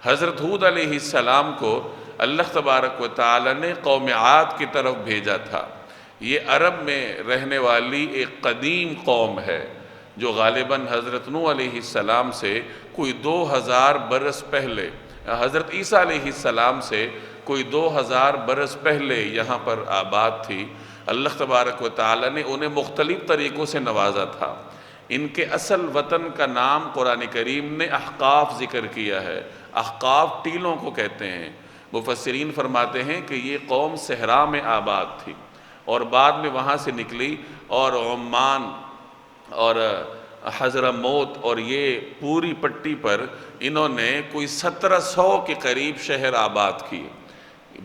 حضرت ہود علیہ السلام کو اللہ تبارک و تعالی نے قوم عاد کی طرف بھیجا تھا۔ یہ عرب میں رہنے والی ایک قدیم قوم ہے جو غالباً حضرت نوح علیہ السلام سے کوئی 2000 برس پہلے، حضرت عیسیٰ علیہ السلام سے کوئی 2000 برس پہلے یہاں پر آباد تھی۔ اللہ تبارک و تعالی نے انہیں مختلف طریقوں سے نوازا تھا۔ ان کے اصل وطن کا نام قرآن کریم نے احقاف ذکر کیا ہے۔ احقاف ٹیلوں کو کہتے ہیں۔ مفسرین فرماتے ہیں کہ یہ قوم صحرا میں آباد تھی اور بعد میں وہاں سے نکلی اور عمان اور حضرموت اور یہ پوری پٹی پر انہوں نے کوئی 1700 کے قریب شہر آباد کیے۔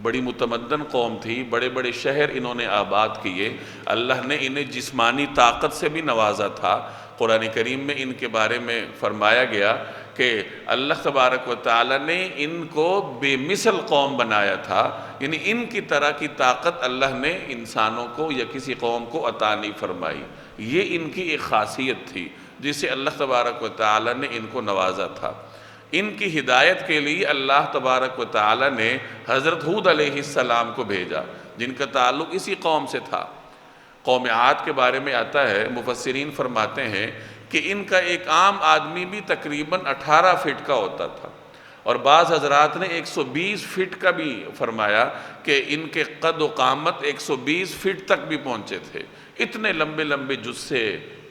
بڑی متمدن قوم تھی، بڑے بڑے شہر انہوں نے آباد کیے۔ اللہ نے انہیں جسمانی طاقت سے بھی نوازا تھا۔ قرآن کریم میں ان کے بارے میں فرمایا گیا کہ اللہ تبارک و تعالی نے ان کو بے مثل قوم بنایا تھا، یعنی ان کی طرح کی طاقت اللہ نے انسانوں کو یا کسی قوم کو عطا نہیں فرمائی۔ یہ ان کی ایک خاصیت تھی جس سے اللہ تبارک و تعالی نے ان کو نوازا تھا۔ ان کی ہدایت کے لیے اللہ تبارک و تعالی نے حضرت ہود علیہ السلام کو بھیجا، جن کا تعلق اسی قوم سے تھا۔ قوم عاد کے بارے میں آتا ہے، مفسرین فرماتے ہیں کہ ان کا ایک عام آدمی بھی تقریباً 18 فٹ کا ہوتا تھا، اور بعض حضرات نے 120 فٹ کا بھی فرمایا کہ ان کے قد و قامت 120 فٹ تک بھی پہنچے تھے۔ اتنے لمبے لمبے جثے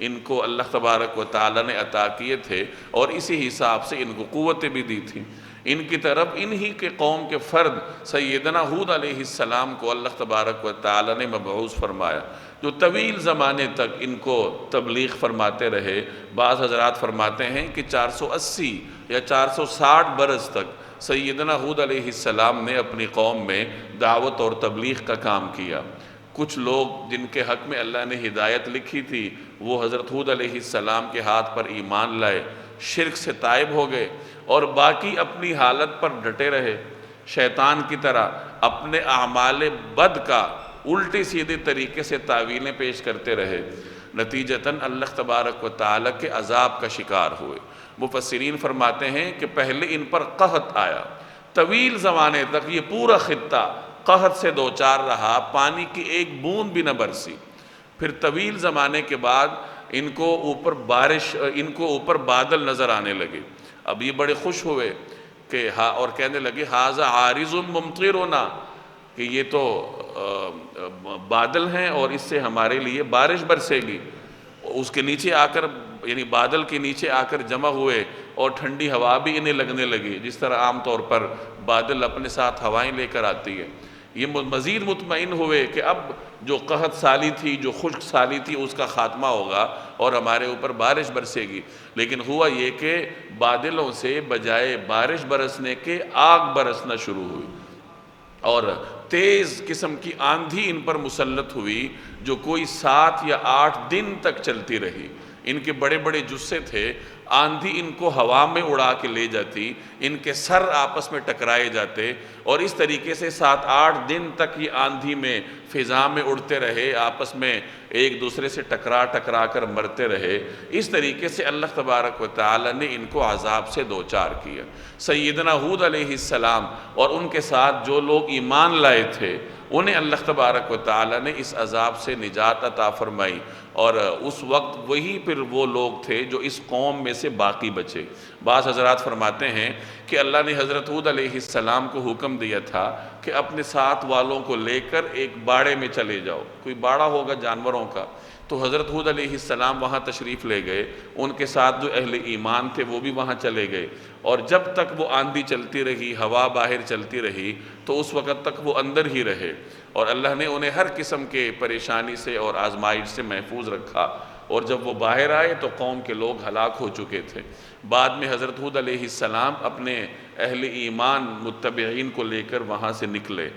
ان کو اللہ تبارک و تعالی نے عطا کیے تھے، اور اسی حساب سے ان کو قوتیں بھی دی تھیں۔ ان کی طرف انہی کے قوم کے فرد سیدنا ہود علیہ السلام کو اللہ تبارک و تعالی نے مبعوث فرمایا، جو طویل زمانے تک ان کو تبلیغ فرماتے رہے۔ بعض حضرات فرماتے ہیں کہ 480 یا 460 برس تک سیدنا ہود علیہ السلام نے اپنی قوم میں دعوت اور تبلیغ کا کام کیا۔ کچھ لوگ جن کے حق میں اللہ نے ہدایت لکھی تھی وہ حضرت ہود علیہ السلام کے ہاتھ پر ایمان لائے، شرک سے تائب ہو گئے، اور باقی اپنی حالت پر ڈٹے رہے، شیطان کی طرح اپنے اعمال بد کا الٹی سیدھے طریقے سے تعویلیں پیش کرتے رہے۔ نتیجتاً اللہ تبارک و تعالی کے عذاب کا شکار ہوئے۔ مفسرین فرماتے ہیں کہ پہلے ان پر قحط آیا، طویل زمانے تک یہ پورا خطہ قحط سے دوچار رہا، پانی کی ایک بوند بھی نہ برسی۔ پھر طویل زمانے کے بعد ان کو اوپر بادل نظر آنے لگے۔ اب یہ بڑے خوش ہوئے کہ اور کہنے لگے ھذا عارض ممطرنا، کہ یہ تو بادل ہیں اور اس سے ہمارے لیے بارش برسے گی۔ اس کے نیچے آ کر، یعنی بادل کے نیچے آ کر جمع ہوئے اور ٹھنڈی ہوا بھی انہیں لگنے لگی، جس طرح عام طور پر بادل اپنے ساتھ ہوائیں لے کر آتی ہے۔ یہ مزید مطمئن ہوئے کہ اب جو قحط سالی تھی، جو خشک سالی تھی، اس کا خاتمہ ہوگا اور ہمارے اوپر بارش برسے گی۔ لیکن ہوا یہ کہ بادلوں سے بجائے بارش برسنے کے آگ برسنا شروع ہوئی، اور تیز قسم کی آندھی ان پر مسلط ہوئی جو کوئی 7 یا 8 دن تک چلتی رہی۔ ان کے بڑے بڑے جثے تھے، آندھی ان کو ہوا میں اڑا کے لے جاتی، ان کے سر آپس میں ٹکرائے جاتے، اور اس طریقے سے 7-8 دن تک یہ آندھی میں فضا میں اڑتے رہے، آپس میں ایک دوسرے سے ٹکرا کر مرتے رہے۔ اس طریقے سے اللہ تبارک و تعالی نے ان کو عذاب سے دوچار کیا۔ سیدنا ہود علیہ السلام اور ان کے ساتھ جو لوگ ایمان لائے تھے انہیں اللہ تبارک و تعالی نے اس عذاب سے نجات عطا فرمائی، اور اس وقت وہی پھر وہ لوگ تھے جو اس قوم میں سے باقی بچے۔ بعض حضرات فرماتے ہیں کہ اللہ نے حضرت ہود علیہ السلام کو حکم دیا تھا کہ اپنے ساتھ والوں کو لے کر ایک باڑے میں چلے جاؤ، کوئی باڑا ہوگا جانوروں کا، تو حضرت ہود علیہ السلام وہاں تشریف لے گئے، ان کے ساتھ جو اہل ایمان تھے وہ بھی وہاں چلے گئے، اور جب تک وہ آندھی چلتی رہی، ہوا باہر چلتی رہی، تو اس وقت تک وہ اندر ہی رہے، اور اللہ نے انہیں ہر قسم کے پریشانی سے اور آزمائش سے محفوظ رکھا۔ اور جب وہ باہر آئے تو قوم کے لوگ ہلاک ہو چکے تھے۔ بعد میں حضرت ہود علیہ السلام اپنے اہل ایمان متبعین کو لے کر وہاں سے نکلے۔